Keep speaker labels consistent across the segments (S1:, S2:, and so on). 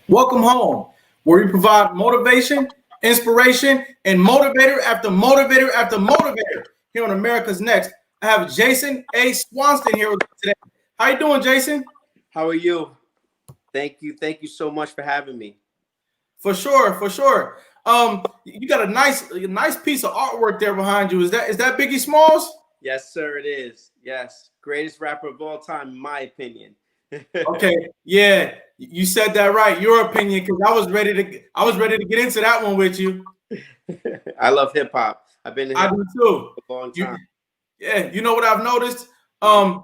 S1: Welcome home, where we provide motivation, inspiration, and motivator after motivator after motivator. Here on America's Next, I have Jason A. Swanston here with me today. How you doing, Jason?
S2: How are you? Thank you. Thank you so much for having me.
S1: For sure, for sure. You got a nice piece of artwork there behind you. Is that Biggie Smalls?
S2: Yes, sir, it is. Yes. Greatest rapper of all time, in my opinion.
S1: Okay, yeah, you said that right. Your opinion, because I was ready to get into that one with you.
S2: I love hip hop. I've been in
S1: I
S2: hip
S1: do
S2: hop
S1: too.
S2: for a long
S1: You,
S2: time.
S1: yeah, you know what I've noticed?
S2: Uh-huh.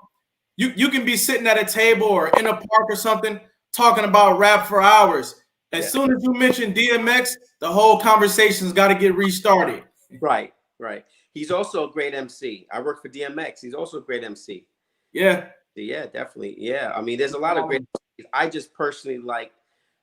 S1: You can be sitting at a table or in a park or something talking about rap for hours. As
S2: Yeah.
S1: soon as you mention DMX, the whole conversation's got to get restarted.
S2: Right, right. He's also a great MC. I work for DMX. He's also a great MC.
S1: Yeah.
S2: Yeah, definitely. Yeah. I mean, there's a lot of great MCs. I just personally like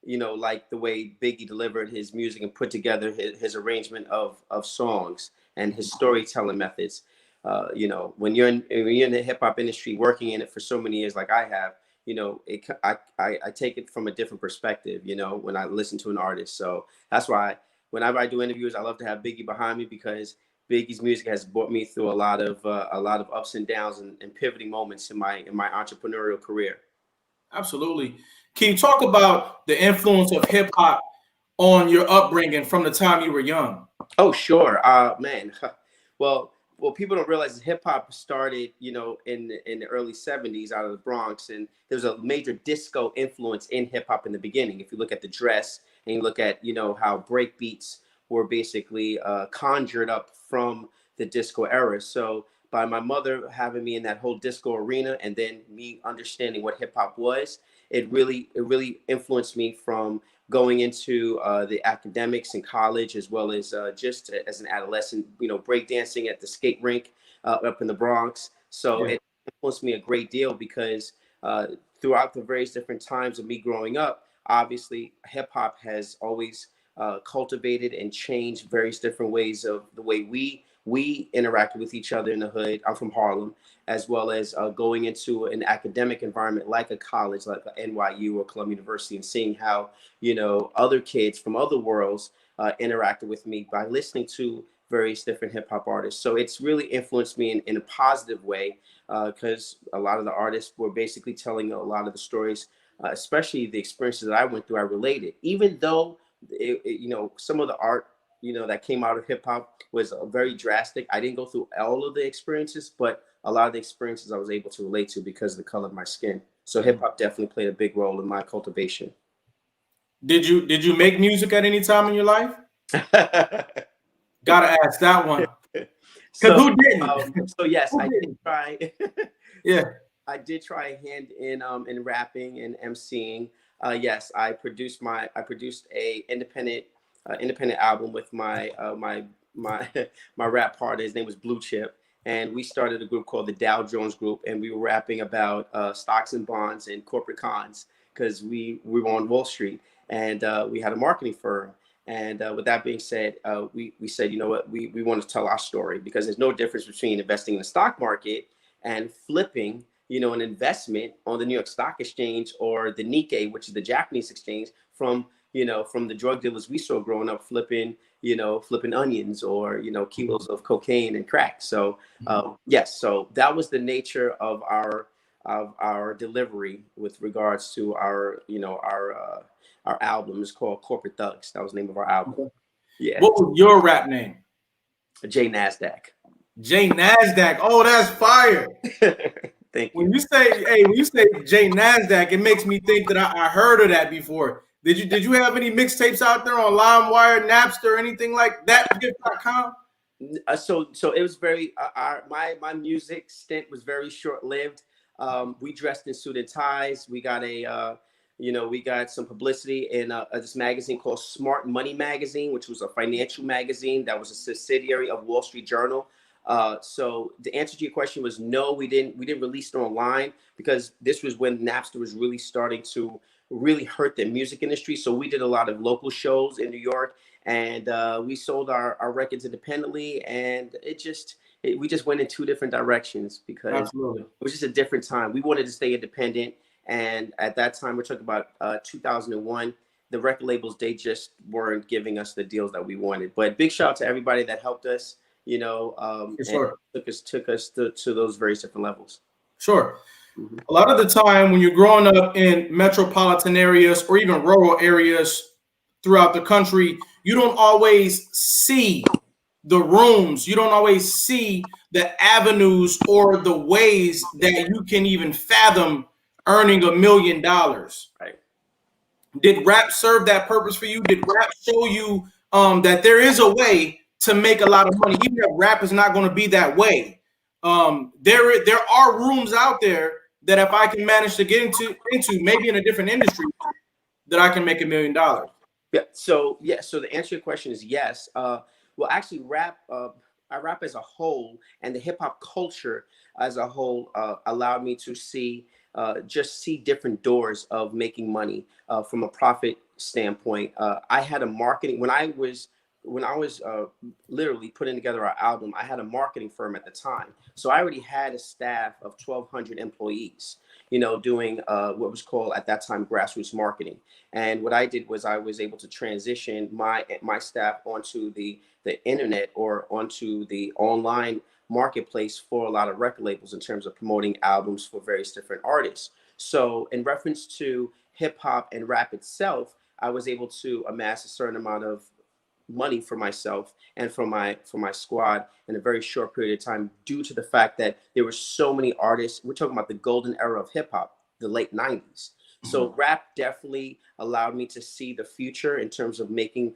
S2: the way Biggie delivered his music and put together his arrangement of songs and his storytelling methods. When you're in the hip hop industry, working in it for so many years, like I have, I take it from a different perspective. When I listen to an artist, so that's why whenever I do interviews, I love to have Biggie behind me because Biggie's music has brought me through a lot of ups and downs and pivoting moments in my entrepreneurial career.
S1: Absolutely. Can you talk about the influence of hip hop on your upbringing from the time you were young?
S2: Oh, sure. Man. Well, people don't realize that hip hop started, in the early 70s out of the Bronx, and there's a major disco influence in hip hop in the beginning. If you look at the dress and you look at, how break beats were basically conjured up from the disco era. So by my mother having me in that whole disco arena and then me understanding what hip hop was, it really influenced me from going into the academics in college as well as just as an adolescent, breakdancing at the skate rink up in the Bronx. So
S1: Yeah.
S2: it influenced me a great deal because uh, throughout the various different times of me growing up, obviously hip hop has always cultivated and changed various different ways of the way we interacted with each other in the hood. I'm from Harlem, as well as going into an academic environment like a college, like NYU or Columbia University, and seeing how other kids from other worlds interacted with me by listening to various different hip hop artists. So it's really influenced me in a positive way because a lot of the artists were basically telling a lot of the stories, especially the experiences that I went through. I related, even though some of the art that came out of hip hop was very drastic. I didn't go through all of the experiences, but a lot of the experiences I was able to relate to because of the color of my skin. So hip hop definitely played a big role in my cultivation.
S1: Did you make music at any time in your life? Gotta ask that one. Because
S2: so
S1: who didn't?
S2: so yes,
S1: Who
S2: I did
S1: didn't?
S2: try.
S1: Yeah.
S2: I did try a hand in rapping and emceeing. Yes, I produced a independent album with my my rap partner. His name was Blue Chip, and we started a group called the Dow Jones Group, and we were rapping about stocks and bonds and corporate cons because we were on Wall Street, and we had a marketing firm. And with that being said, we said, you know what, we want to tell our story because there's no difference between investing in the stock market and flipping, an investment on the New York Stock Exchange or the Nikkei, which is the Japanese exchange, from the drug dealers we saw growing up flipping onions or kilos of cocaine and crack. So yes, so that was the nature of our delivery with regards to our album. Is called Corporate Thugs. That was the name of our album.
S1: Okay.
S2: Yeah,
S1: What was your rap name?
S2: Jay Nasdaq.
S1: Jay Nasdaq. Oh, that's fire.
S2: Thank you.
S1: When you say Jay Nasdaq, it makes me think that I heard of that before. Did you have any mixtapes out there on LimeWire, Napster, anything like that? Gift.com?
S2: So it was very my music stint was very short lived. We dressed in suit and ties. We got some publicity in this magazine called Smart Money Magazine, which was a financial magazine that was a subsidiary of Wall Street Journal. So the answer to your question was no, we didn't release it online because this was when Napster was really starting to really hurt the music industry. So we did a lot of local shows in New York, and we sold our records independently, and we just went in two different directions because
S1: Absolutely.
S2: it was just a different time. We wanted to stay independent, and at that time we're talking about 2001, the record labels, they just weren't giving us the deals that we wanted. But big shout out to everybody that helped us,
S1: For
S2: and
S1: sure.
S2: took us to those various different levels.
S1: Sure.
S2: Mm-hmm.
S1: A lot of the time when you're growing up in metropolitan areas or even rural areas throughout the country, you don't always see the rooms. You don't always see the avenues or the ways that you can even fathom earning $1 million.
S2: Right.
S1: Did rap serve that purpose for you? Did rap show you that there is a way to make a lot of money, even if rap is not going to be that way? There are rooms out there that if I can manage to get into maybe in a different industry, that I can make $1 million.
S2: Yeah. So the answer to your question is yes. Well, actually, rap. I rap as a whole, and the hip hop culture as a whole allowed me to just see different doors of making money from a profit standpoint. I had a marketing when I was literally putting together our album. I had a marketing firm at the time, so I already had a staff of 1,200 employees. Doing what was called at that time grassroots marketing. And what I did was I was able to transition my staff onto the internet or onto the online marketplace for a lot of record labels in terms of promoting albums for various different artists. So in reference to hip hop and rap itself, I was able to amass a certain amount of money for myself and for my squad in a very short period of time, due to the fact that there were so many artists. We're talking about the golden era of hip hop, the late 90s. So rap definitely allowed me to see the future in terms of making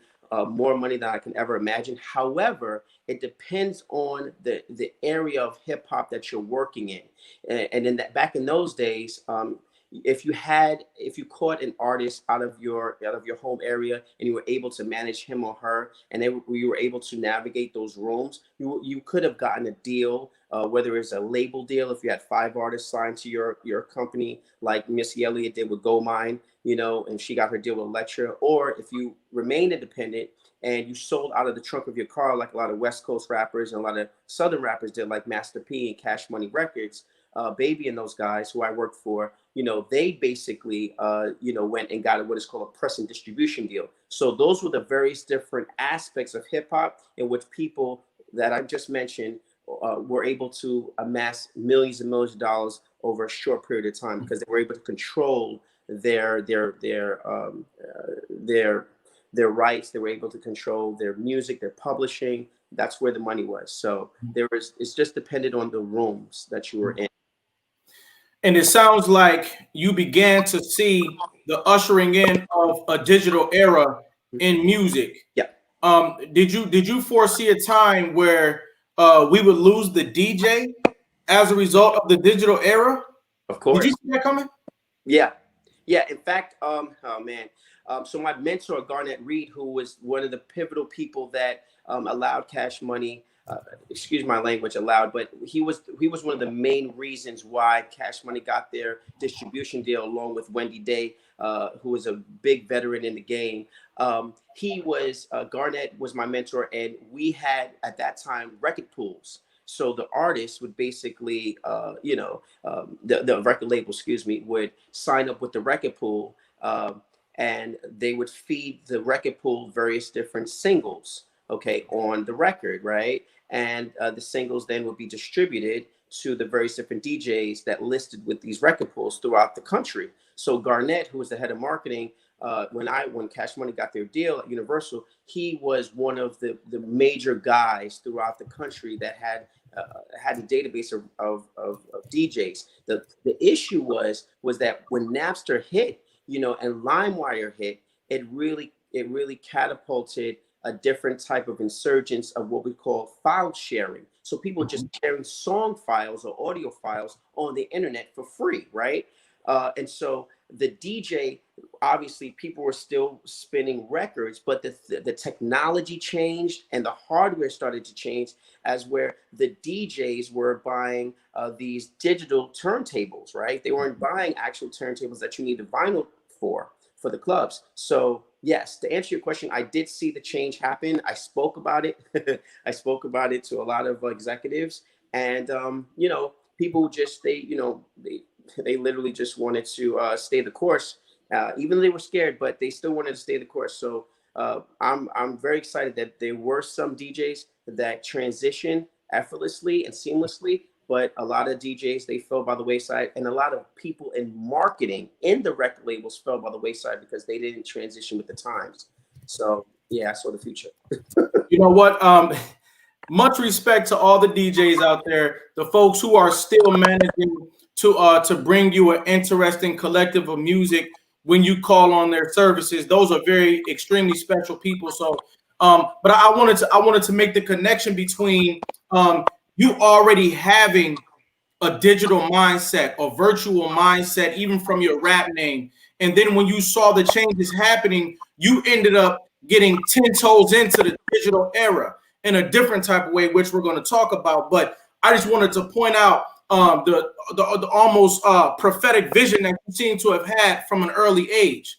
S2: more money than I can ever imagine. However, it depends on the area of hip hop that you're working in. And in that, back in those days, if you caught an artist out of your home area and you were able to manage him or her, and you were able to navigate those rooms, you could have gotten a deal, whether it's a label deal if you had 5 artists signed to your company, like Missy Elliott did with Goldmine, and she got her deal with Elektra. Or if you remained independent and you sold out of the trunk of your car, like a lot of West Coast rappers and a lot of Southern rappers did, like Master P and Cash Money Records, Baby and those guys who I worked for, they basically, went and got what is called a press and distribution deal. So those were the various different aspects of hip hop in which people that I just mentioned were able to amass millions and millions of dollars over a short period of time, because they were able to control their rights. They were able to control their music, their publishing. That's where the money was. So it's just depended on the rooms that you were in.
S1: And it sounds like you began to see the ushering in of a digital era in music.
S2: Yeah.
S1: Did you foresee a time where we would lose the DJ as a result of the digital era?
S2: Of course.
S1: Did you see that coming?
S2: Yeah. In fact, oh man. So my mentor, Garnett Reed, who was one of the pivotal people that allowed Cash Money, excuse my language, allowed, but he was one of the main reasons why Cash Money got their distribution deal, along with Wendy Day, who was a big veteran in the game. Garnett was my mentor, and we had at that time record pools. So the artists would basically, the record label, would sign up with the record pool, and they would feed the record pool various different singles, okay, on the record, right? And the singles then would be distributed to the various different DJs that listed with these record pools throughout the country. So Garnett, who was the head of marketing, when Cash Money got their deal at Universal, he was one of the major guys throughout the country that had a database of DJs. The issue was that when Napster hit, and LimeWire hit, it really catapulted a different type of insurgence of what we call file sharing. So people just sharing song files or audio files on the internet for free, right? And so the DJ, obviously people were still spinning records, but the technology changed and the hardware started to change, as where the DJs were buying these digital turntables, right? They weren't buying actual turntables that you needed vinyl for the clubs. So yes, to answer your question, I did see the change happen. I spoke about it. I spoke about it to a lot of executives, and people just they literally just wanted to stay the course. even though they were scared, but they still wanted to stay the course. So I'm very excited that there were some DJs that transitioned effortlessly and seamlessly, but a lot of DJs, they fell by the wayside, and a lot of people in marketing in the record labels fell by the wayside because they didn't transition with the times. So yeah, I saw the future.
S1: You know what? Much respect to all the DJs out there, the folks who are still managing to bring you an interesting collective of music when you call on their services. Those are very extremely special people. So, but I wanted to make the connection between you already having a digital mindset or virtual mindset, even from your rap name. And then when you saw the changes happening, you ended up getting 10 toes into the digital era in a different type of way, which we're going to talk about. But I just wanted to point out the almost prophetic vision that you seem to have had from an early age.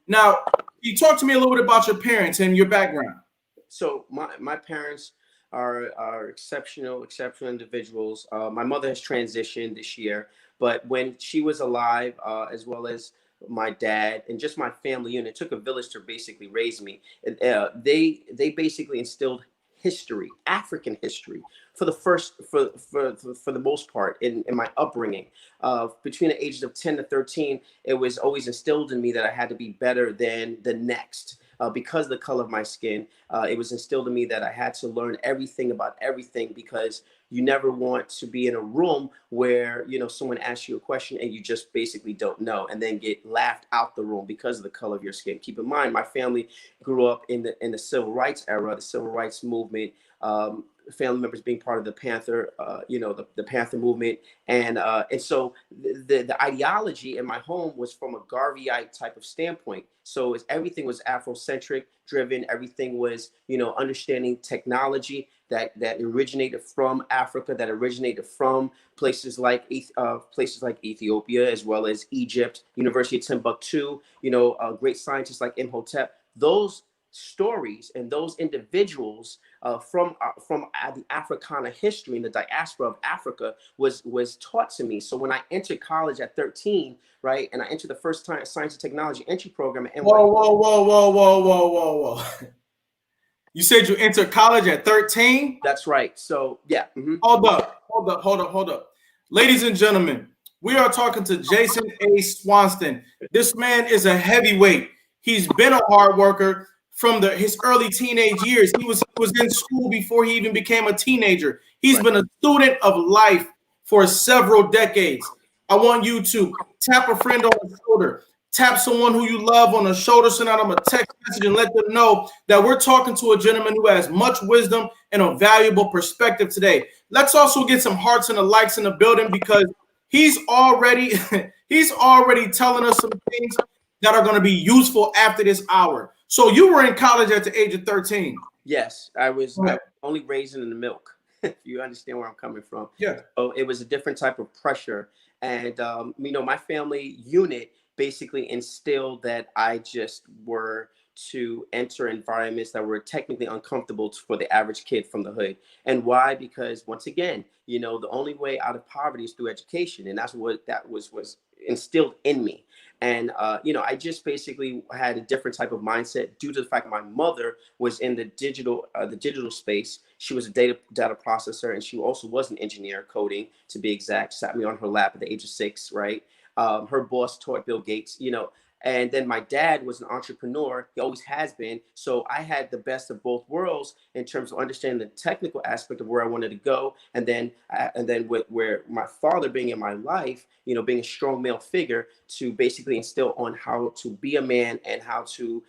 S1: Now, you talk to me a little bit about your parents and your background.
S2: So my parents are exceptional individuals. My mother has transitioned this year, but when she was alive, as well as my dad and just my family unit, it took a village to basically raise me. They basically instilled history, African history, for the most part in my upbringing. Between the ages of 10 to 13, it was always instilled in me that I had to be better than the next. Because of the color of my skin, it was instilled in me that I had to learn everything about everything, because you never want to be in a room where, you know, someone asks you a question and you just basically don't know, and then get laughed out the room because of the color of your skin. Keep in mind, my family grew up in the civil rights era, the civil rights movement. Family members being part of the Panther, the Panther movement, and so the ideology in my home was from a Garveyite type of standpoint. So everything was Afrocentric driven. Everything was, understanding technology that originated from Africa, that originated from places like Ethiopia, as well as Egypt, University of Timbuktu. Great scientists like Imhotep. Those stories and those individuals from the Africana history and the diaspora of Africa was taught to me. So when I entered college at 13, right, and I entered the first time science and technology entry program at NYU.
S1: Whoa. You said you entered college at 13?
S2: That's right. So yeah. Mm-hmm.
S1: Hold up. Ladies and gentlemen, we are talking to Jason A. Swanston. This man is a heavyweight. He's been a hard worker from his early teenage years. He was in school before he even became a teenager. He's been a student of life for several decades. I want you to tap a friend on the shoulder, tap someone who you love on the shoulder, send out them a text message and let them know that we're talking to a gentleman who has much wisdom and a valuable perspective today. Let's also get some hearts and the likes in the building, because he's already telling us some things that are going to be useful after this hour. So you were in college at the age of 13.
S2: Yes, I was only raising in the milk, if you understand where I'm coming from.
S1: Yeah.
S2: So it was a different type of pressure. And, my family unit basically instilled that I just were to enter environments that were technically uncomfortable for the average kid from the hood. And why? Because once again, the only way out of poverty is through education. And that's what that was instilled in me. And, I just basically had a different type of mindset due to the fact that my mother was in the digital space. She was a data processor, and she also was an engineer, coding to be exact. Sat me on her lap at the age of 6, right? Her boss taught Bill Gates, and then my dad was an entrepreneur. He always has been. So I had the best of both worlds in terms of understanding the technical aspect of where I wanted to go. And then where my father being in my life, being a strong male figure, to basically instill on how to be a man and how to,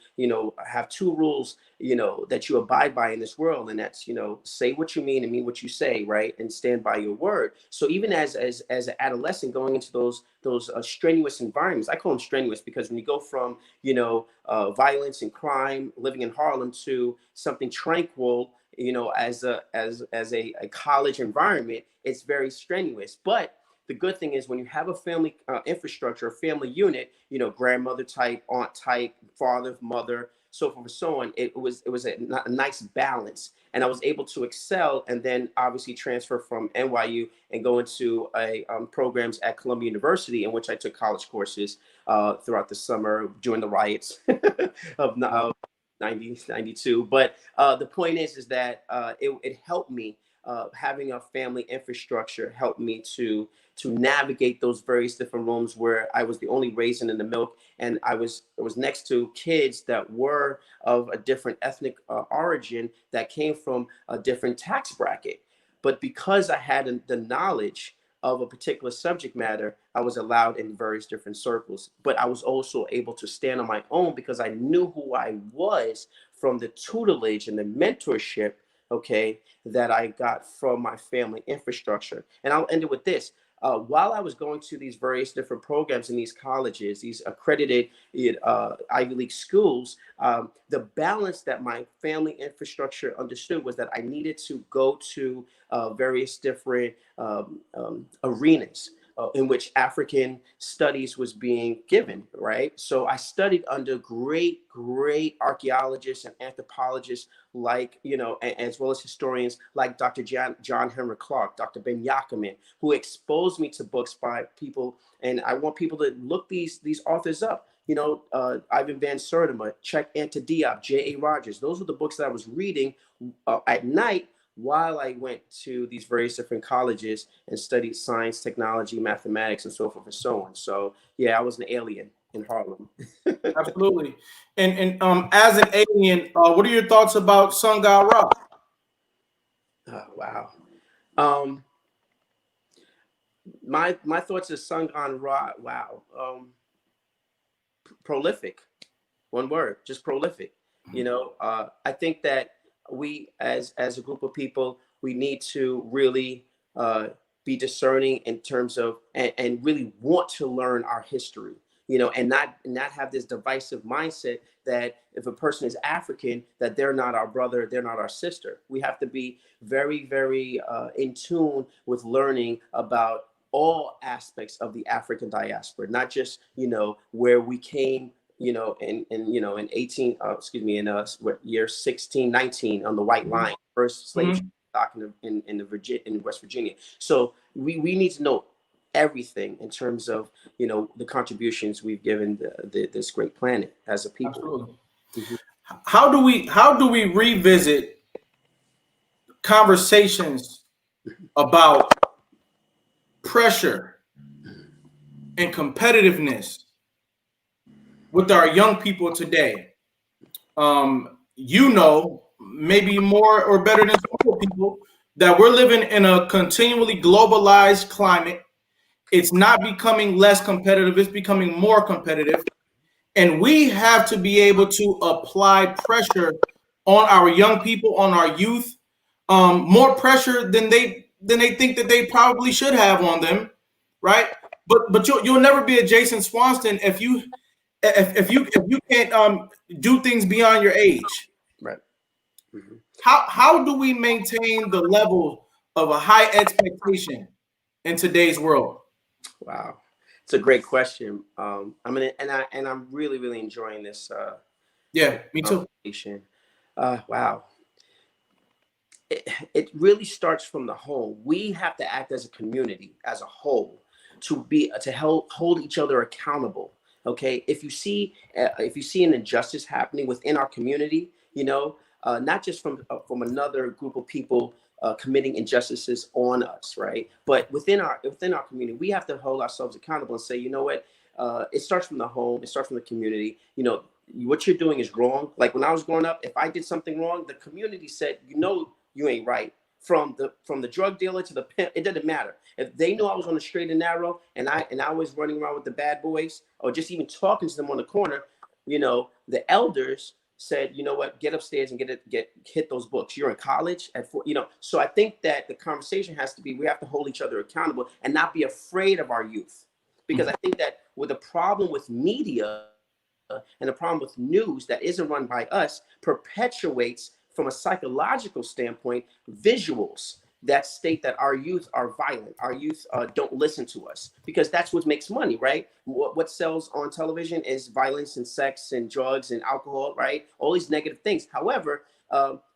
S2: have two rules, that you abide by in this world. And that's, say what you mean and mean what you say, right? And stand by your word. So even as an adolescent going into those strenuous environments, I call them strenuous because when you go from, violence and crime, living in Harlem, to something tranquil, as a college environment, it's very strenuous. But the good thing is when you have a family infrastructure, a family unit, grandmother type, aunt type, father, mother, so forth and so on. It was a nice balance, and I was able to excel, and then obviously transfer from NYU and go into programs at Columbia University, in which I took college courses throughout the summer during the riots of 92. But the point is that it helped me. Having a family infrastructure helped me to navigate those various different rooms where I was the only raisin in the milk, and I was next to kids that were of a different ethnic origin that came from a different tax bracket. But because I had the knowledge of a particular subject matter, I was allowed in various different circles. But I was also able to stand on my own because I knew who I was from the tutelage and the mentorship, okay, that I got from my family infrastructure. And I'll end it with this. While I was going to these various different programs in these colleges, these accredited Ivy League schools, the balance that my family infrastructure understood was that I needed to go to various different arenas in which African studies was being given, right? So I studied under great archaeologists and anthropologists, like, as well as historians like Dr. John Henry Clark, Dr. Ben Yakiman, who exposed me to books by people. And I want people to look these authors up. Ivan Van Sertima, Czech Anta Diop, J.A. Rogers. Those were the books that I was reading at night while I went to these various different colleges and studied science, technology, mathematics, and so forth and so on. So yeah, I was an alien in Harlem.
S1: Absolutely. And as an alien, what are your thoughts about Sun God Ra?
S2: Oh, wow. My thoughts is Sun God Ra. Wow. Prolific. One word, just prolific. I think that we, as a group of people, we need to really be discerning in terms of and really want to learn our history, and not have this divisive mindset that if a person is African, that they're not our brother, they're not our sister. We have to be very, very in tune with learning about all aspects of the African diaspora, not just where we came, in 18, in year 1619 on the White Line, first slave stock in West Virginia. So we need to know everything in terms of the contributions we've given this great planet as a people.
S1: Absolutely. Mm-hmm. How do we revisit conversations about pressure and competitiveness with our young people today? Maybe more or better than some people, that we're living in a continually globalized climate. It's not becoming less competitive, it's becoming more competitive. And we have to be able to apply pressure on our young people, on our youth, more pressure than they think that they probably should have on them, right? But you'll never be a Jason Swanston if you can't do things beyond your age.
S2: Right. Mm-hmm.
S1: How do we maintain the level of a high expectation in today's world?
S2: Wow, it's a great question. I'm really, really enjoying this.
S1: Yeah, me too.
S2: Wow. It really starts from the home. We have to act as a community, as a whole, to hold each other accountable. Okay, if you see an injustice happening within our community, not just from another group of people committing injustices on us, right? But within our community, we have to hold ourselves accountable and say, you know what? It starts from the home. It starts from the community. What you're doing is wrong. Like when I was growing up, if I did something wrong, the community said, you ain't right. From the drug dealer to the pimp, it doesn't matter. If they knew I was on the straight and narrow, and I was running around with the bad boys, or just even talking to them on the corner, the elders said, you know what, get upstairs and hit those books. You're in college So I think that the conversation has to be, we have to hold each other accountable and not be afraid of our youth, because I think that with the problem with media and the problem with news that isn't run by us perpetuates, from a psychological standpoint, visuals. that state that our youth are violent, our youth don't listen to us, because that's what makes money, right? What sells on television is violence and sex and drugs and alcohol, right? All these negative things. However,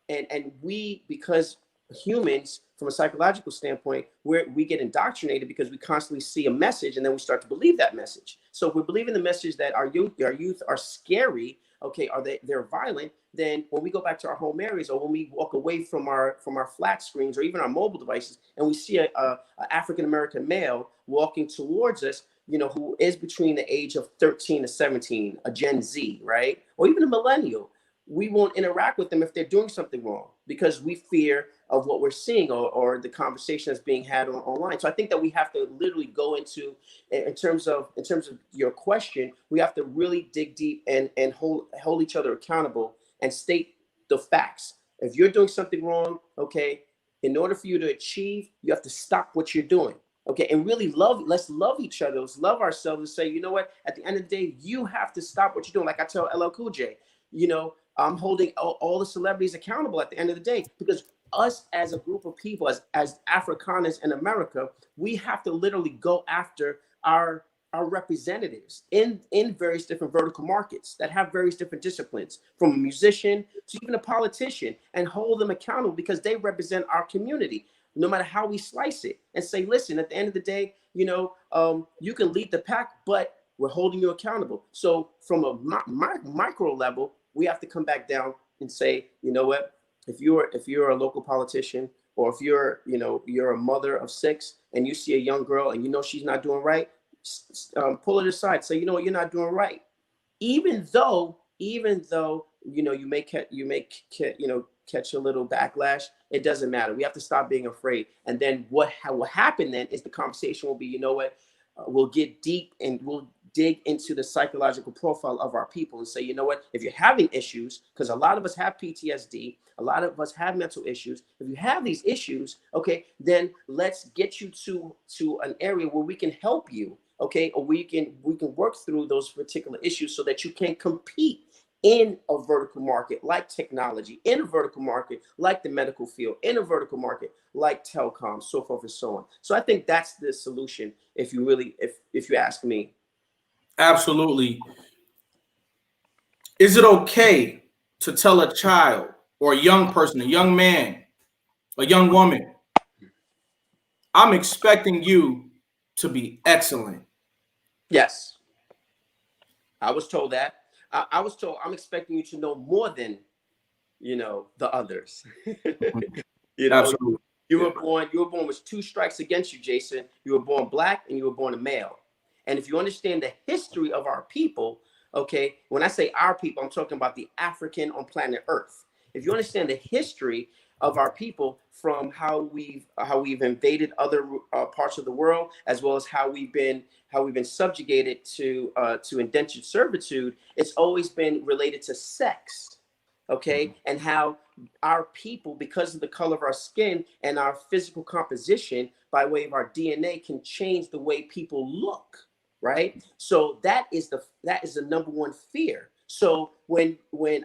S2: and we, because humans, from a psychological standpoint, we get indoctrinated because we constantly see a message and then we start to believe that message. So if we believe in the message that our youth are scary, okay, they're violent, then when we go back to our home areas, or when we walk away from our flat screens or even our mobile devices, and we see a African American male walking towards us, you know, who is between the age of 13 to 17, a Gen Z, right, or even a millennial, we won't interact with them if they're doing something wrong, because we fear of what we're seeing, or the conversation that's being had online. So I think that we have to literally go into, in terms of your question, we have to really dig deep and hold each other accountable and state the facts. If you're doing something wrong, okay, in order for you to achieve, you have to stop what you're doing. Okay, and really let's love each other, let's love ourselves, and say, you know what, at the end of the day, you have to stop what you're doing. Like I tell LL Cool J, you know, I'm holding all the celebrities accountable at the end of the day, because us as a group of people, as Afrikaners in America, we have to literally go after our representatives in various different vertical markets that have various different disciplines, from a musician to even a politician, and hold them accountable, because they represent our community, no matter how we slice it, and say, listen, at the end of the day, you know, you can lead the pack, but we're holding you accountable. So from a micro level, we have to come back down and say, you know what, if you're a local politician, or if you're a mother of 6 and you see a young girl and you know she's not doing right, pull it aside, say, you know what, you're not doing right. Even though you know you may catch a little backlash, it doesn't matter. We have to stop being afraid. And then what will happen then is the conversation will be, you know what, we'll get deep and we'll dig into the psychological profile of our people and say, you know what, if you're having issues, because a lot of us have PTSD, a lot of us have mental issues. If you have these issues, okay, then let's get you to an area where we can help you, okay, or we can work through those particular issues so that you can compete in a vertical market like technology, in a vertical market like the medical field, in a vertical market like telecom, so forth and so on. So I think that's the solution, if you ask me.
S1: Absolutely. Is it okay to tell a child or a young person, a young man, a young woman, I'm expecting you to be excellent?
S2: Yes, I was told that. I was told I'm expecting you to know more than, you know, the others. You know,
S1: Absolutely.
S2: you were born with 2 strikes against you, Jason. You were born black and you were born a male. And if you understand the history of our people, okay, when I say our people, I'm talking about the African on planet Earth. If you understand the history of our people, from how we've invaded other parts of the world, as well as how we've been subjugated to indentured servitude, it's always been related to sex, okay, and how our people, because of the color of our skin and our physical composition by way of our DNA, can change the way people look, right? So that is the number one fear. So when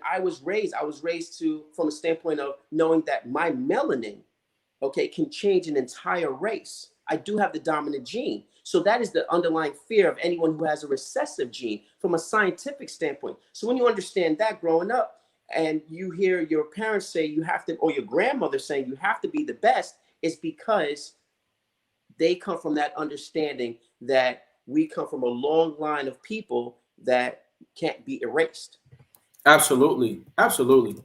S2: I was raised to, from a standpoint of knowing that my melanin, okay, can change an entire race. I do have the dominant gene. So that is the underlying fear of anyone who has a recessive gene from a scientific standpoint. So when you understand that growing up, and you hear your parents say you have to, or your grandmother saying you have to be the best, it's because they come from that understanding that we come from a long line of people that can't be erased.
S1: Absolutely. Absolutely.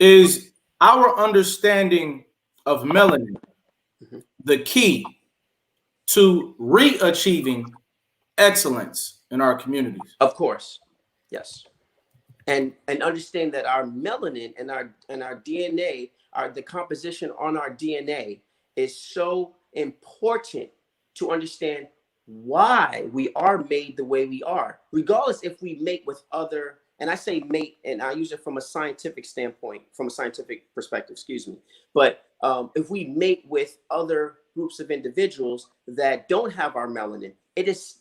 S1: Is our understanding of melanin
S2: Mhm.
S1: the key to re-achieving excellence in our communities?
S2: Of course, yes. And understand that our melanin and our DNA, the composition on our DNA, is so important to understand why we are made the way we are, regardless if we mate with other, and I say mate, and I use it from a scientific standpoint, from a scientific perspective, excuse me. But if we mate with other groups of individuals that don't have our melanin,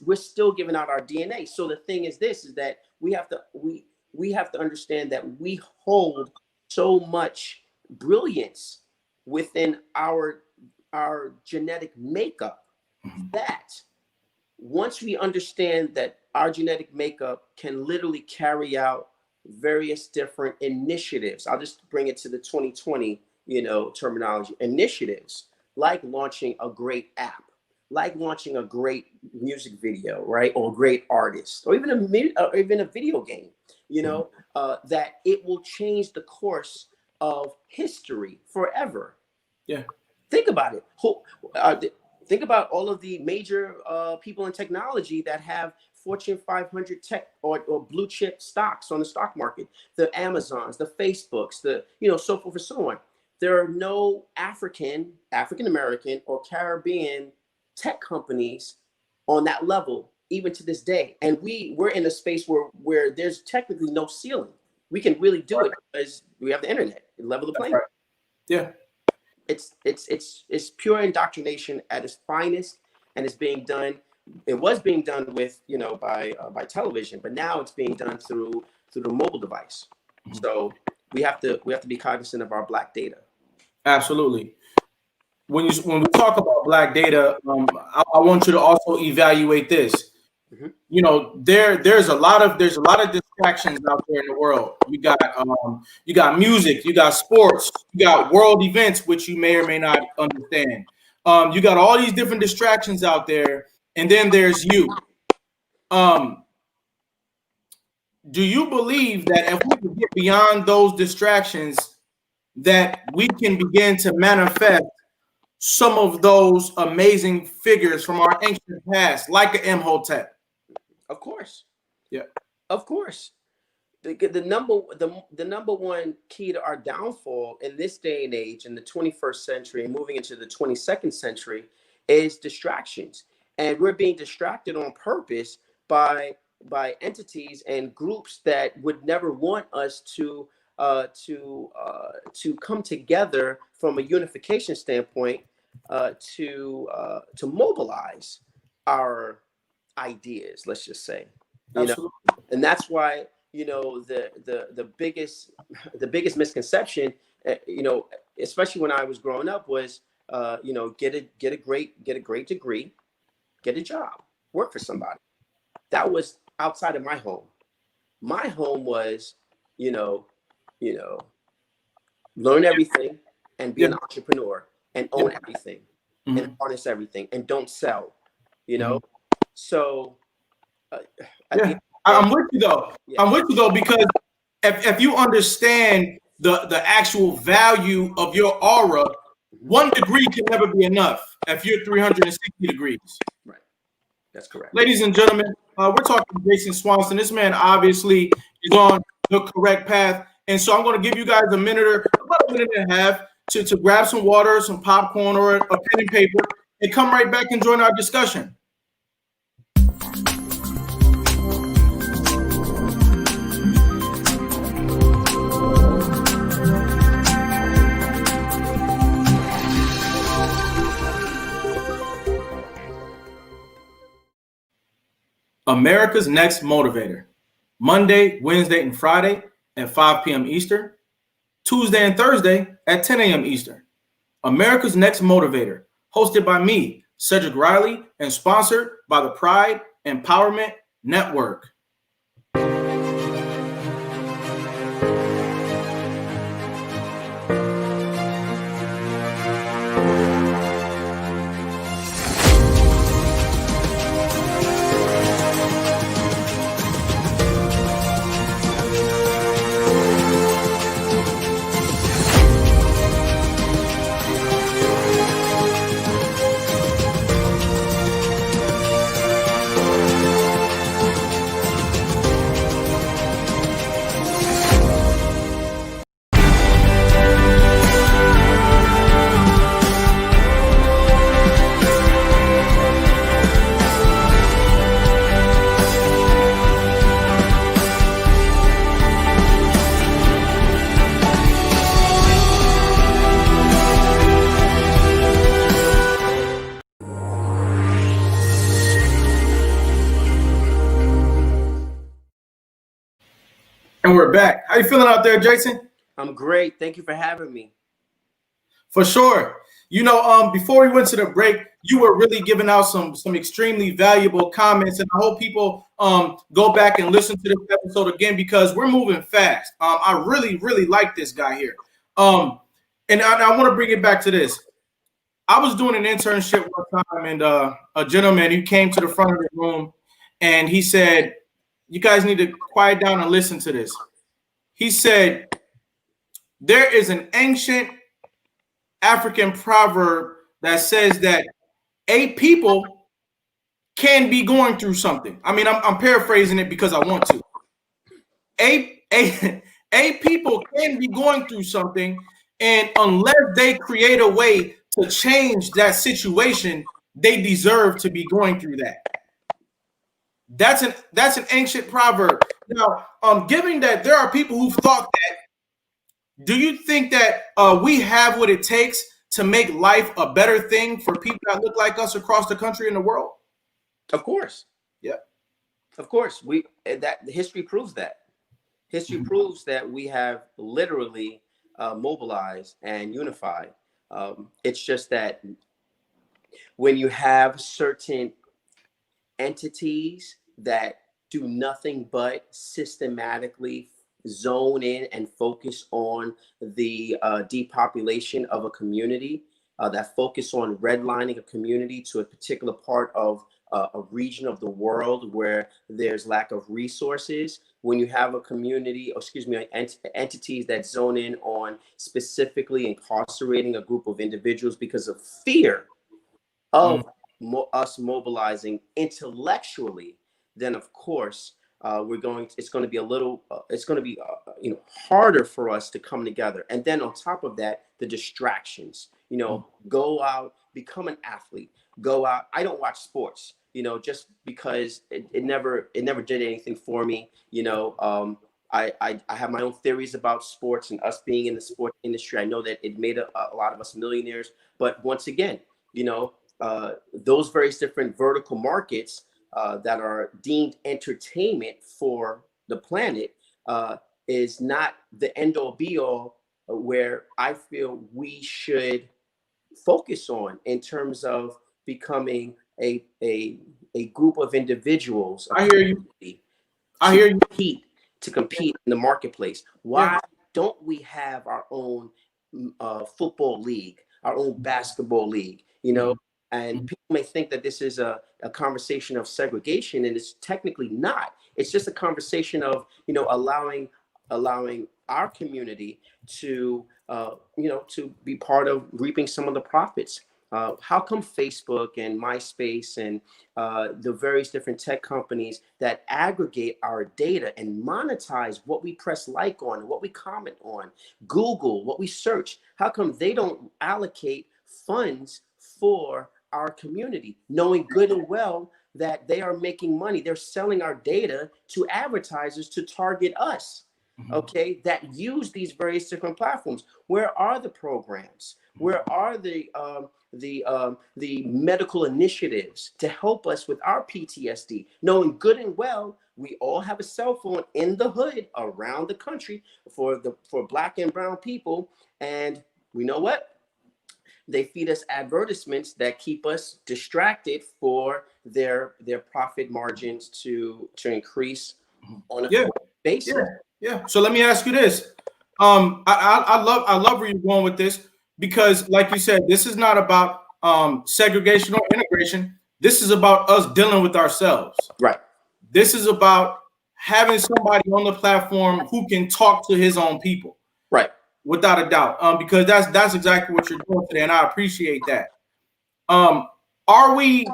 S2: we're still giving out our DNA. So the thing is this, is that we have to understand that we hold so much brilliance within our our genetic makeup, that once we understand that our genetic makeup can literally carry out various different initiatives, I'll just bring it to the 2020, terminology, initiatives like launching a great app, like launching a great music video, right? Or a great artist, or even a video game, that it will change the course of history forever.
S1: Yeah.
S2: Think about it. Think about all of the major people in technology that have Fortune 500 tech or blue chip stocks on the stock market, the Amazons, the Facebooks, so forth and so on. There are no African American, or Caribbean tech companies on that level, even to this day. And we're in a space where there's technically no ceiling. We can really do it because we have the internet, level the playing.
S1: Right. Yeah.
S2: It's pure indoctrination at its finest, and it's being done. It was being done with by television, but now it's being done through the mobile device. So we have to be cognizant of our black data.
S1: Absolutely. When we talk about black data, I want you to also evaluate this. There's a lot of distractions out there in the world. You got music, you got sports, you got world events, which you may or may not understand. You got all these different distractions out there, and then there's you. Do you believe that if we can get beyond those distractions, that we can begin to manifest some of those amazing figures from our ancient past, like an Imhotep?
S2: Of course.
S1: Yeah.
S2: Of course. The number one key to our downfall in this day and age, in the 21st century and moving into the 22nd century, is distractions. And we're being distracted on purpose by entities and groups that would never want us to come together from a unification standpoint, to mobilize our ideas, let's just say. And that's why the biggest misconception, especially when I was growing up, was get a great degree, get a job, work for somebody. That was outside of my home. My home was learn everything and be an entrepreneur and own everything and harness everything and don't sell, So
S1: I'm with you though. Yeah. I'm with you though, because if you understand the actual value of your aura, 1 degree can never be enough if you're 360 degrees.
S2: Right. That's correct.
S1: Ladies and gentlemen, we're talking to Jason Swanston. This man obviously is on the correct path. And so I'm going to give you guys about a minute and a half to grab some water, some popcorn, or a pen and paper, and come right back and join our discussion. America's Next Motivator, Monday, Wednesday, and Friday at 5 p.m. Eastern, Tuesday and Thursday at 10 a.m. Eastern. America's Next Motivator, hosted by me, Cedric Riley, and sponsored by the Pride Empowerment Network. And we're back. How you feeling out there, Jason?
S2: I'm great. Thank you for having me.
S1: For sure. Before we went to the break, you were really giving out some extremely valuable comments, and I hope people go back and listen to this episode again because we're moving fast. I really like this guy here, and I want to bring it back to this. I was doing an internship one time, and a gentleman, he came to the front of the room, and he said, "You guys need to quiet down and listen to this." He said, "There is an ancient African proverb that says that a people can be going through something." I mean, I'm paraphrasing it because I want to. A people can be going through something, and unless they create a way to change that situation, they deserve to be going through that. That's an ancient proverb. Now, given that there are people who've thought that, do you think that we have what it takes to make life a better thing for people that look like us across the country and the world?
S2: Of course.
S1: Yeah.
S2: Of course. That history proves that. History proves that we have literally mobilized and unified. It's just that when you have certain entities that do nothing but systematically zone in and focus on the depopulation of a community, that focus on redlining a community to a particular part of a region of the world where there's lack of resources. When you have a community, entities that zone in on specifically incarcerating a group of individuals because of fear of us mobilizing intellectually, then of course it's going to be a little harder for us to come together. And then on top of that, the distractions, go out, become an athlete, go out. I don't watch sports, just because it never did anything for me. I have my own theories about sports and us being in the sports industry. I know that it made a lot of us millionaires, but once again, those various different vertical markets that are deemed entertainment for the planet is not the end all be all where I feel we should focus on in terms of becoming a group of individuals.
S1: I hear you. I hear you.
S2: To compete in the marketplace. Why don't we have our own football league, our own basketball league? And people may think that this is a conversation of segregation, and it's technically not. It's just a conversation of allowing our community to to be part of reaping some of the profits. How come Facebook and MySpace and the various different tech companies that aggregate our data and monetize what we press like on, what we comment on, Google, what we search, how come they don't allocate funds for our community, knowing good and well that they are making money? They're selling our data to advertisers to target us, okay, that use these various different platforms. Where are the programs? Where are the medical initiatives to help us with our PTSD, knowing good and well we all have a cell phone in the hood around the country for Black and brown people, and we know what? They feed us advertisements that keep us distracted for their profit margins to increase on a basis.
S1: Yeah. So let me ask you this. I love where you're going with this, because like you said, this is not about segregation or integration. This is about us dealing with ourselves.
S2: Right.
S1: This is about having somebody on the platform who can talk to his own people.
S2: Right.
S1: Without a doubt. Because that's exactly what you're doing today, and I appreciate that. Are we,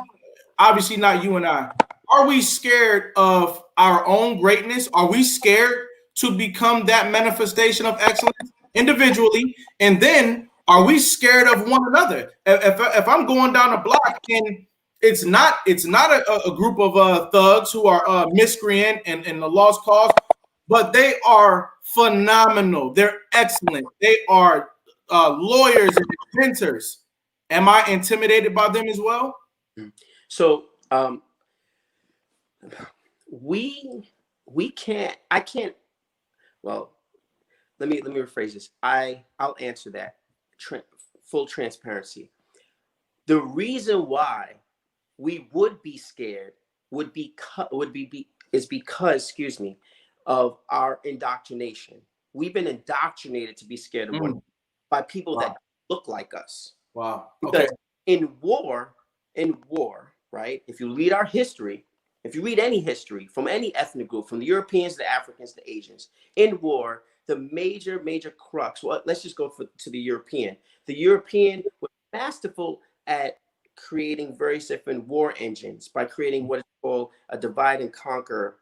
S1: obviously not you and I, are we scared of our own greatness? Are we scared to become that manifestation of excellence individually? And then are we scared of one another? If I'm going down a block and it's not a group of thugs who are miscreant and the lost cause, but they are phenomenal. They're excellent. They are lawyers and inventors. Am I intimidated by them as well?
S2: So we can't. I can't. Well, let me rephrase this. I'll answer that. Full transparency. The reason why we would be scared is because, excuse me, of our indoctrination. We've been indoctrinated to be scared of one by people that look like us.
S1: Wow.
S2: Because
S1: Okay.
S2: in war, right? If you read our history, if you read any history from any ethnic group, from the Europeans, the Africans, the Asians, in war, the major crux. Well, let's just go to the European. The European was masterful at creating very different war engines by creating what is called a divide and conquer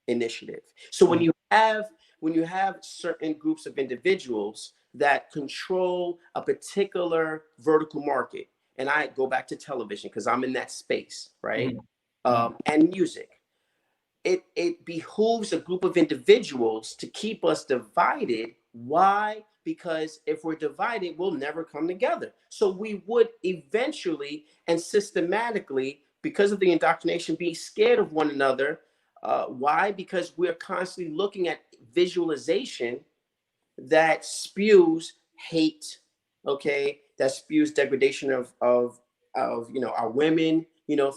S2: initiative. So when you have certain groups of individuals that control a particular vertical market, and I go back to television because I'm in that space, right? And music, it behooves a group of individuals to keep us divided. Why? Because if we're divided, we'll never come together. So we would eventually and systematically, because of the indoctrination, be scared of one another. Why? Because we're constantly looking at visualization that spews hate, okay, that spews degradation of our women,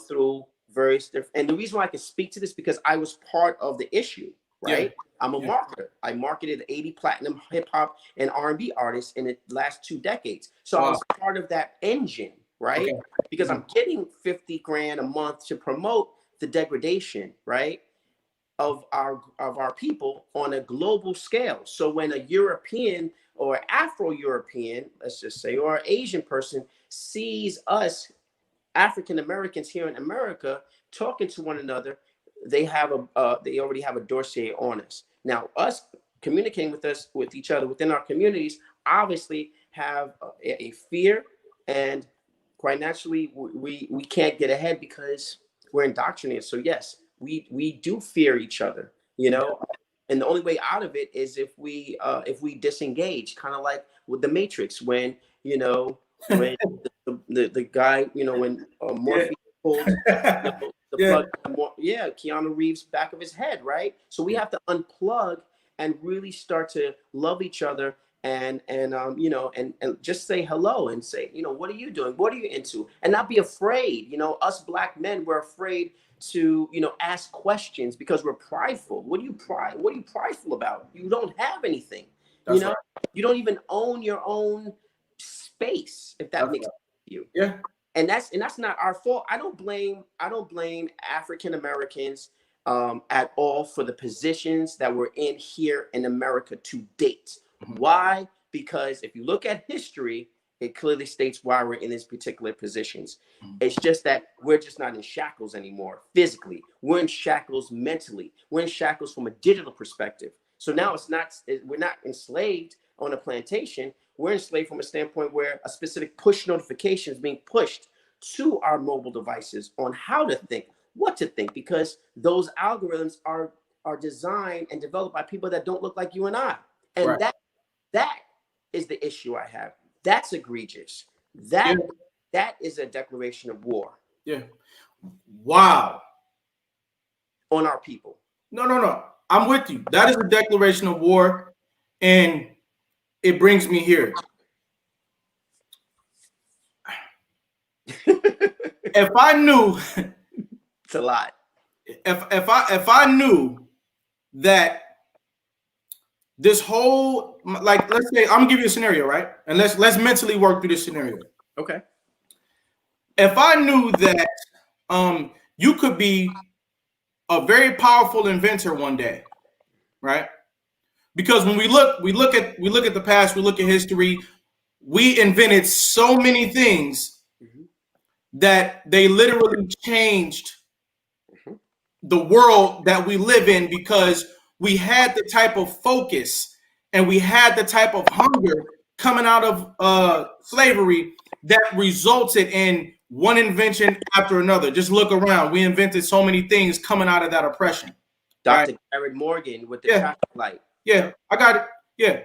S2: through various different. And the reason why I can speak to this because I was part of the issue, right? I'm a marketer. I marketed 80 platinum hip hop and R&B artists in the last 2 decades. So I was part of that engine, right? Because I'm getting 50 grand a month to promote the degradation, right, of our people on a global scale. So when a European or Afro-European, let's just say, or an Asian person sees us African Americans here in America talking to one another, they already have a dossier on us. Now, us communicating with each other within our communities, obviously have a fear, and quite naturally, we can't get ahead because we're indoctrinated. So yes, we do fear each other, and the only way out of it is if we disengage, kind of like with the Matrix when when the guy, when Morpheus pulled the plug, Keanu Reeves' back of his head, right? So we have to unplug and really start to love each other and just say hello and say, what are you doing? What are you into? And not be afraid. Us Black men, we're afraid to ask questions because we're prideful. What are you prideful about? You don't have anything.
S1: That's right.
S2: You don't even own your own space, if that makes sense to you.
S1: Yeah.
S2: And that's not our fault. I don't blame African Americans at all for the positions that we're in here in America to date. Why? Because if you look at history, it clearly states why we're in these particular positions. It's just that we're just not in shackles anymore physically. We're in shackles mentally. We're in shackles from a digital perspective. So now we're not enslaved on a plantation. We're enslaved from a standpoint where a specific push notification is being pushed to our mobile devices on how to think, what to think, because those algorithms are designed and developed by people that don't look like you and I. And that is the issue I have. That's egregious. That is a declaration of war.
S1: Yeah. Wow.
S2: On our people.
S1: No. I'm with you. That is a declaration of war. And it brings me here. If I knew,
S2: it's a lot.
S1: If I knew that this whole, like, let's say I'm gonna give you a scenario, right? And let's mentally work through this scenario.
S2: Okay.
S1: If I knew that you could be a very powerful inventor one day, right? Because when we look at the past, we look at history, we invented so many things that they literally changed the world that we live in because we had the type of focus and we had the type of hunger coming out of slavery that resulted in one invention after another. Just look around. We invented so many things coming out of that oppression.
S2: Dr. Right? Jared Morgan with the traffic light.
S1: Yeah, I got it. Yeah.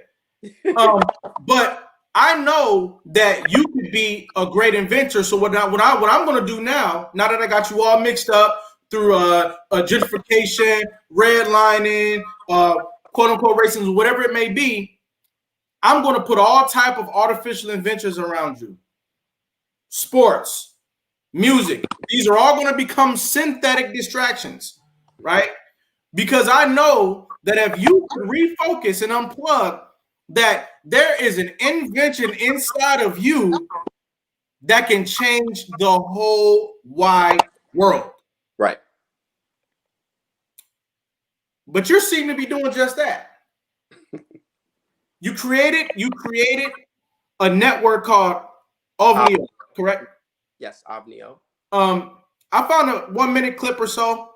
S1: But I know that you could be a great inventor. So what I'm going to do now that I got you all mixed up through gentrification, redlining, quote unquote racism, whatever it may be, I'm going to put all type of artificial inventions around you. sports, music. These are all going to become synthetic distractions, right? Because I know that if you could refocus and unplug, that there is an invention inside of you that can change the whole wide world.
S2: Right.
S1: But you seem to be doing just that. You created a network called OVNIO, correct?
S2: Yes, OVNIO.
S1: I found a 1 minute clip or so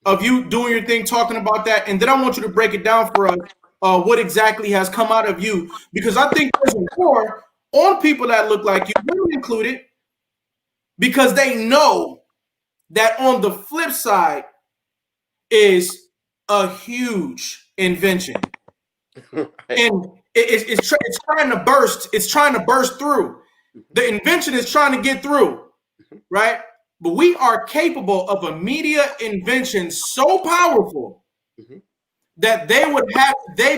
S1: of you doing your thing, talking about that, and then I want you to break it down for us. What exactly has come out of you? Because I think there's a war on people that look like you, women included, because they know that on the flip side is a huge invention,
S2: Right.
S1: and it's trying to burst. It's trying to burst through. The invention is trying to get through, right? But we are capable of a media invention so powerful that they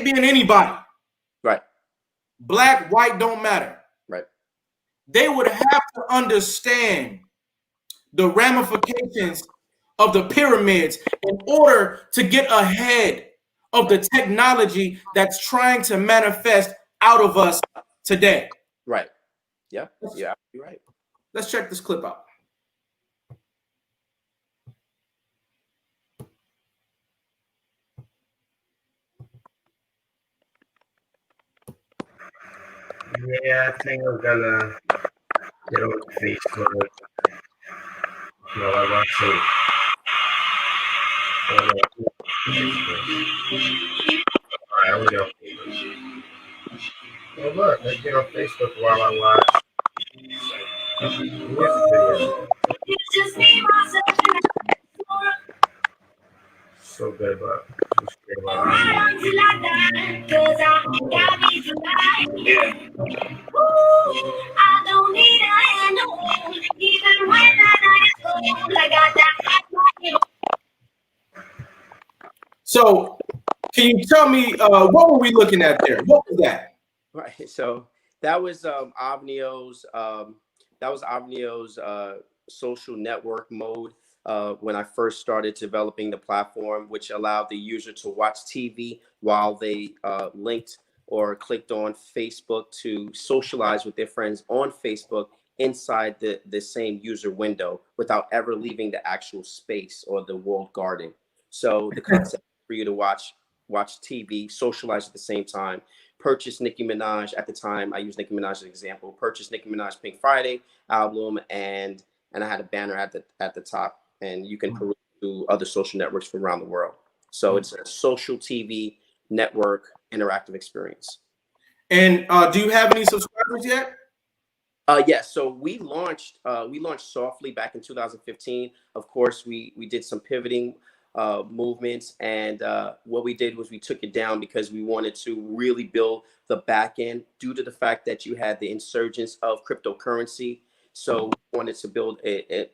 S1: being anybody,
S2: Right.
S1: black, white, don't matter.
S2: Right.
S1: They would have to understand the ramifications of the pyramids in order to get ahead of the technology that's trying to manifest out of us today.
S2: Right. Yeah. Yeah. You're right.
S1: Let's check this clip out.
S3: Yeah, I think I'm gonna get on Facebook. No, I want to. Alright, we go. Well, look, let's get on Facebook while I watch music videos. So good, but
S4: I don't need a hand to hold, even when I got that.
S1: So, can you tell me what were we looking at there? What was that?
S2: Right. So that was OVNIO's social network mode when I first started developing the platform, which allowed the user to watch TV while they linked or clicked on Facebook to socialize with their friends on Facebook inside the same user window without ever leaving the actual space or the walled garden. So the concept for you to watch TV, socialize at the same time, purchase Nicki Minaj at the time. I use Nicki Minaj as an example. Purchase Nicki Minaj Pink Friday album, and I had a banner at the top, and you can peruse to other social networks from around the world. So it's a social TV network interactive experience.
S1: And do you have any subscribers yet?
S2: Yes. So we launched softly back in 2015. Of course, we did some pivoting movements, and what we did was we took it down because we wanted to really build the back end due to the fact that you had the insurgence of cryptocurrency. So we wanted to build a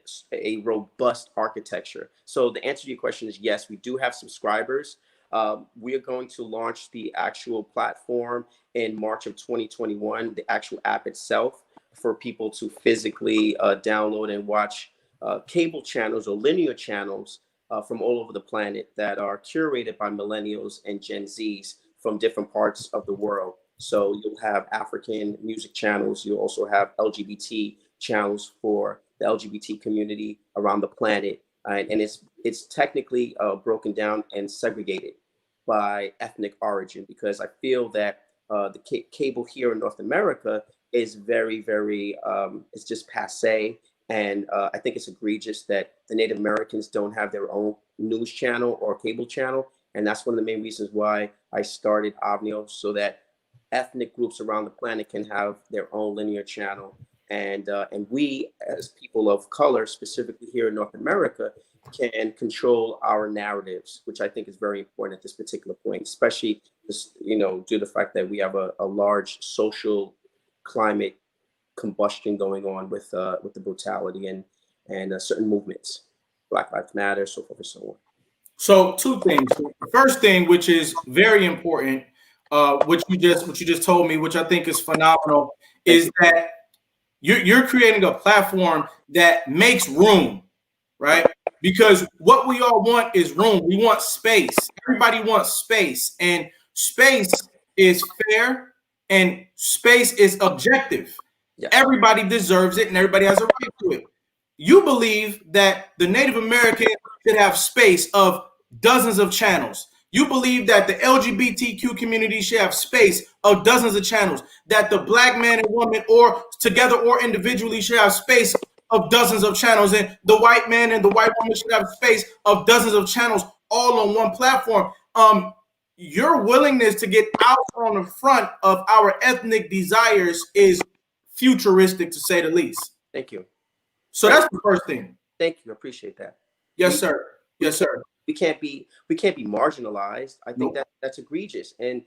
S2: robust architecture. So the answer to your question is yes, we do have subscribers. We are going to launch the actual platform in March of 2021, the actual app itself, for people to physically download and watch cable channels or linear channels from all over the planet that are curated by millennials and Gen Zs from different parts of the world. So you'll have African music channels. You'll also have LGBT channels for the LGBT community around the planet. And it's technically broken down and segregated by ethnic origin, because I feel that the cable here in North America is very, very, it's just passe. And I think it's egregious that the Native Americans don't have their own news channel or cable channel. And that's one of the main reasons why I started OVNIO, so that ethnic groups around the planet can have their own linear channel. And we, as people of color, specifically here in North America, can control our narratives, which I think is very important at this particular point, especially due to the fact that we have a large social climate combustion going on with the brutality and certain movements, Black Lives Matter, so forth and so on.
S1: So two things. The first thing, which is very important, which you just told me, which I think is phenomenal, is that You're creating a platform that makes room, right? Because what we all want is room. We want space. Everybody wants space, and space is fair, and space is objective.
S2: Yes.
S1: Everybody deserves it, and everybody has a right to it. You believe that the Native American should have space of dozens of channels. You believe that the LGBTQ community should have space of dozens of channels, that the black man and woman or together or individually should have space of dozens of channels, and the white man and the white woman should have space of dozens of channels all on one platform. Your willingness to get out on the front of our ethnic desires is futuristic, to say the least.
S2: Thank you.
S1: So that's the first thing.
S2: Thank you. I appreciate that.
S1: Yes, sir. Yes, sir.
S2: We can't be marginalized. I think
S1: Nope.
S2: that's egregious, and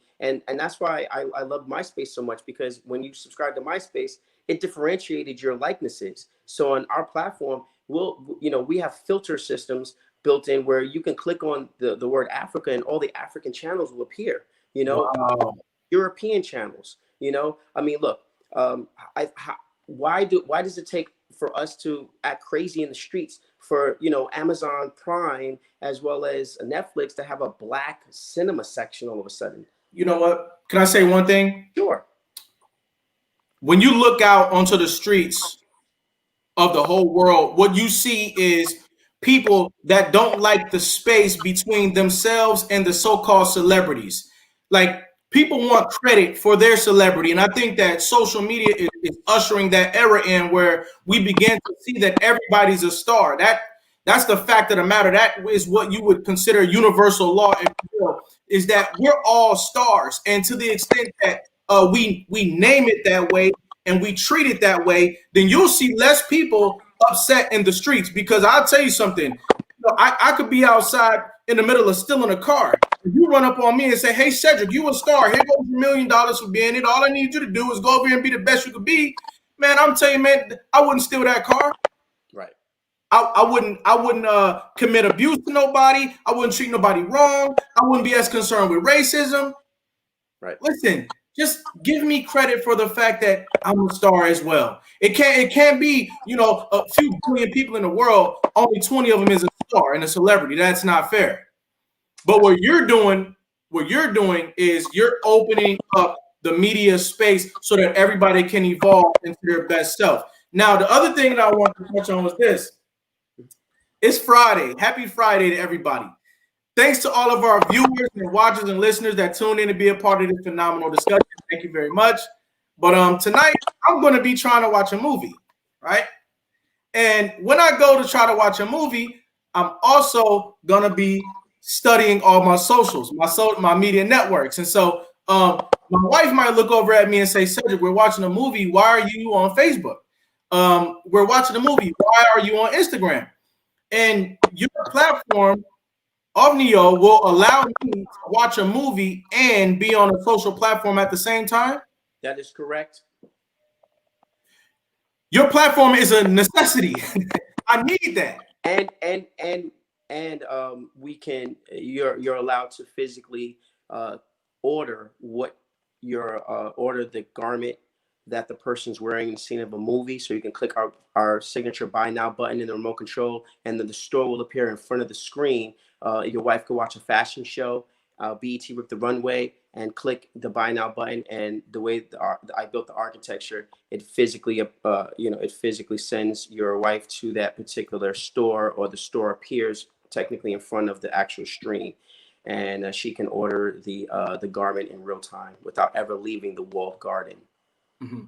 S2: that's why I love MySpace so much, because when you subscribe to MySpace, it differentiated your likenesses. So on our platform, we have filter systems built in where you can click on the word Africa and all the African channels will appear.
S1: Wow.
S2: European channels. I mean, look, why does it take for us to act crazy in the streets for Amazon Prime as well as Netflix to have a black cinema section all of a sudden?
S1: You know what? Can I say one thing?
S2: Sure.
S1: When you look out onto the streets of the whole world, what you see is people that don't like the space between themselves and the so-called celebrities. Like, people want credit for their celebrity. And I think that social media is ushering that era in where we begin to see that everybody's a star. That's the fact of the matter. That is what you would consider universal law, if you will, is that we're all stars. And to the extent that we name it that way and we treat it that way, then you'll see less people upset in the streets. Because I'll tell you something, I could be outside in the middle of stealing a car. If you run up on me and say, hey, Cedric, you a star. Here goes $1 million for being it. All I need you to do is go over here and be the best you could be. Man, I'm telling you, man, I wouldn't steal that car.
S2: Right.
S1: I wouldn't commit abuse to nobody. I wouldn't treat nobody wrong. I wouldn't be as concerned with racism.
S2: Right.
S1: Listen, just give me credit for the fact that I'm a star as well. It can't be, a few billion people in the world, only 20 of them is a star and a celebrity. That's not fair. But what you're doing is you're opening up the media space so that everybody can evolve into their best self. Now, the other thing that I want to touch on was this. It's Friday. Happy Friday to everybody. Thanks to all of our viewers and watchers and listeners that tuned in to be a part of this phenomenal discussion. Thank you very much. But tonight, I'm going to be trying to watch a movie, right? And when I go to try to watch a movie, I'm also going to be studying all my socials, my media networks. And so my wife might look over at me and say, Cedric, we're watching a movie. Why are you on Facebook? We're watching a movie. Why are you on Instagram? And your platform, OVNIO, will allow me to watch a movie and be on a social platform at the same time?
S2: That is correct.
S1: Your platform is a necessity. I need that.
S2: And you're allowed to physically order the garment that the person's wearing in the scene of a movie. So you can click our signature buy now button in the remote control, and then the store will appear in front of the screen. Your wife could watch a fashion show, BET Rip the Runway, and click the buy now button. And the way I built the architecture, it physically sends your wife to that particular store, or the store appears technically in front of the actual stream, and she can order the garment in real time without ever leaving the walled garden.
S1: Mm-hmm.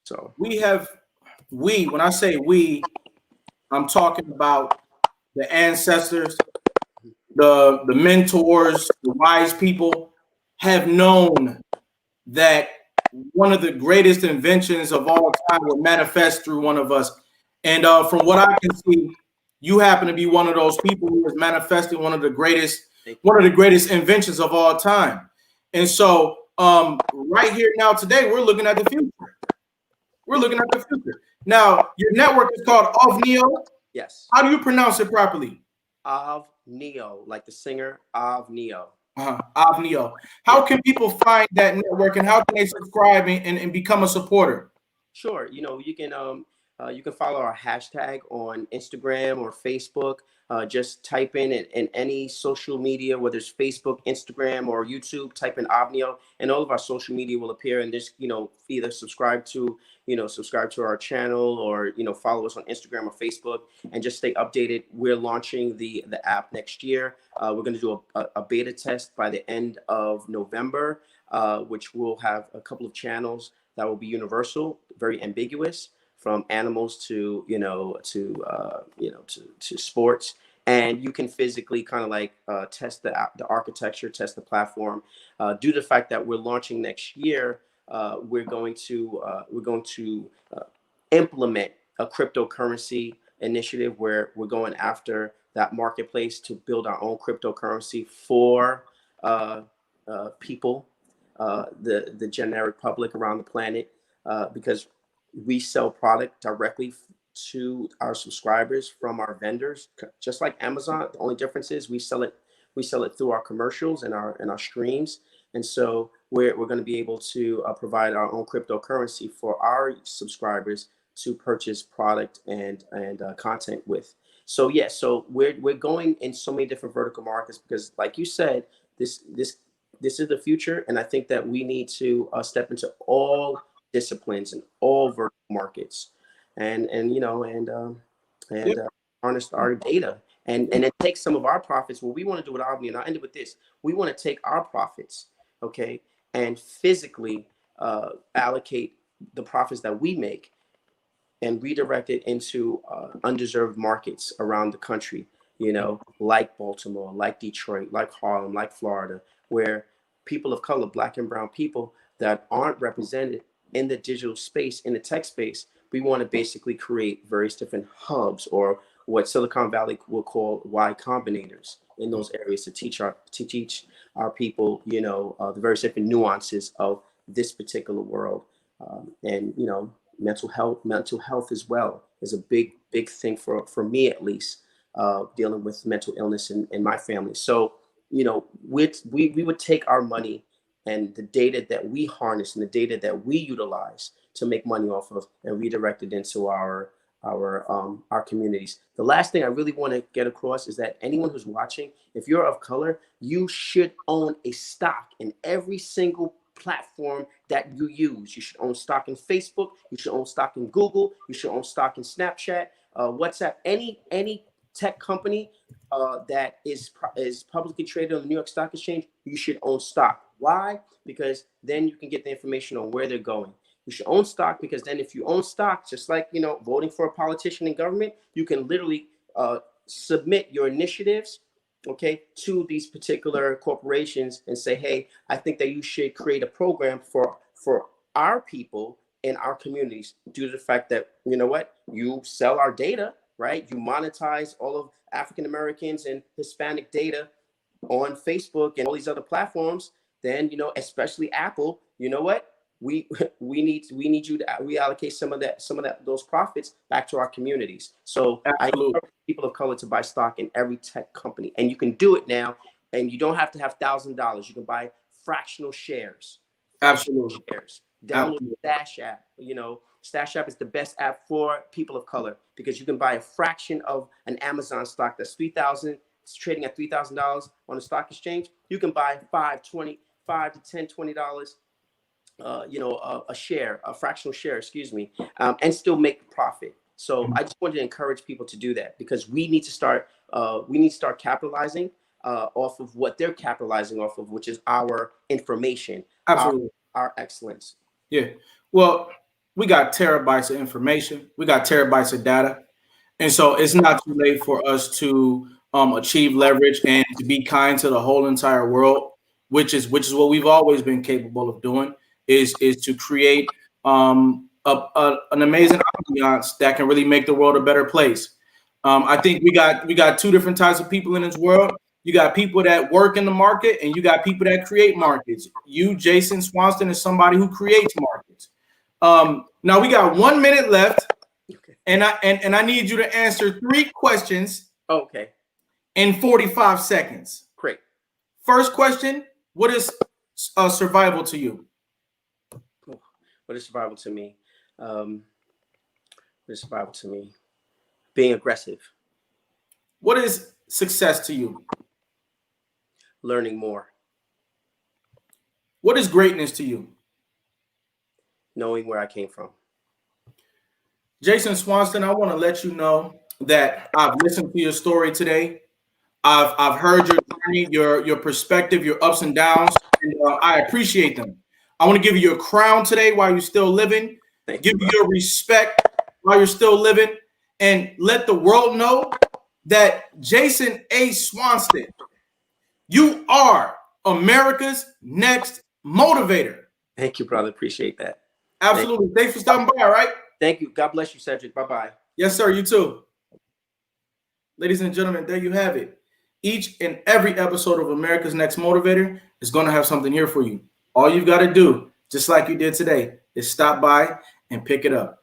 S2: So
S1: when I say we, I'm talking about the ancestors, the mentors, the wise people have known that one of the greatest inventions of all time will manifest through one of us. And from what I can see, you happen to be one of those people who is manifesting one of the greatest inventions of all time. And so right here now today, we're looking at the future. Now, your network is called OVNIO.
S2: yes,
S1: How do you pronounce it properly?
S2: OVNIO, like the singer OVNIO.
S1: OVNIO. How can people find that network, and how can they subscribe and become a supporter?
S2: Sure. You can follow our hashtag on Instagram or Facebook. Just type in any social media, whether it's Facebook, Instagram, or YouTube. Type in OVNIO, and all of our social media will appear. And just either subscribe to our channel, or follow us on Instagram or Facebook, and just stay updated. We're launching the app next year. We're going to do a beta test by the end of November, which will have a couple of channels that will be universal, very ambiguous, from animals to to sports, and you can physically kind of like test the architecture, test the platform. Due to the fact that we're launching next year, we're going to implement a cryptocurrency initiative where we're going after that marketplace to build our own cryptocurrency for people, the generic public around the planet, because we sell product directly to our subscribers from our vendors, just like Amazon. The only difference is we sell it through our commercials and our streams. And so we're going to be able to provide our own cryptocurrency for our subscribers to purchase product and content with. So yeah, so we're going in so many different vertical markets because, like you said, this is the future, and I think that we need to step into all disciplines and all vertical markets, and harness our data, and it takes some of our profits. What we want to do with OVNIO, and I'll end it with this: we want to take our profits, okay, and physically allocate the profits that we make and redirect it into undeserved markets around the country, like Baltimore, like Detroit, like Harlem, like Florida, where people of color, Black and brown people that aren't represented in the digital space, in the tech space, we want to basically create various different hubs, or what Silicon Valley will call Y Combinators, in those areas to teach our people, the various different nuances of this particular world. And mental health as well is a big thing for me, at least, dealing with mental illness in my family. So we would take our money and the data that we harness and the data that we utilize to make money off of, and redirect it into our communities. The last thing I really want to get across is that anyone who's watching, if you're of color, you should own a stock in every single platform that you use. You should own stock in Facebook. You should own stock in Google. You should own stock in Snapchat, WhatsApp, any tech company that is publicly traded on the New York Stock Exchange. You should own stock. Why? Because then you can get the information on where they're going. You should own stock, because then if you own stock, just like voting for a politician in government, you can literally submit your initiatives, okay, to these particular corporations and say, hey, I think that you should create a program for our people in our communities, due to the fact that, you sell our data, right? You monetize all of African Americans and Hispanic data on Facebook and all these other platforms. Then, especially Apple, we need you to reallocate some of those profits back to our communities. So I encourage people of color to buy stock in every tech company, and you can do it now, and you don't have to have $1,000. You can buy fractional shares.
S1: Absolutely.
S2: Download the Stash app. Stash app is the best app for people of color, because you can buy a fraction of an Amazon stock that's $3,000. It's trading at $3,000 on the stock exchange. You can buy $5 to $10, $20. A share, a fractional share, and still make profit. So I just wanted to encourage people to do that, because we need to start capitalizing off of what they're capitalizing off of, which is our information, our excellence.
S1: Yeah. Well, we got terabytes of information. We got terabytes of data. And so it's not too late for us to achieve leverage and to be kind to the whole entire world, which is what we've always been capable of doing, is to create an amazing ambiance that can really make the world a better place. I think we got two different types of people in this world. You got people that work in the market, and you got people that create markets. You, Jason Swanston, is somebody who creates markets. Now we got 1 minute left, and I need you to answer 3 questions.
S2: Okay.
S1: In 45 seconds.
S2: Great.
S1: First question: what is survival to you?
S2: What is survival to me? What is survival to me? Being aggressive,
S1: What is success to you?
S2: learning more,
S1: What is greatness to you?
S2: knowing where I came from.
S1: Jason Swanston, I want to let you know that I've listened to your story today. I've heard your journey, your perspective, your ups and downs, and I appreciate them. I want to give you your crown today while you're still living. Give you your respect while you're still living, and let the world know that Jason A. Swanston, you are America's next motivator.
S2: Thank you, brother. Appreciate that.
S1: Absolutely. Thanks for stopping by, all right?
S2: Thank you. God bless you, Cedric. Bye-bye.
S1: Yes, sir. You too. Ladies and gentlemen, there you have it. Each and every episode of America's Next Motivator is going to have something here for you. All you've got to do, just like you did today, is stop by and pick it up.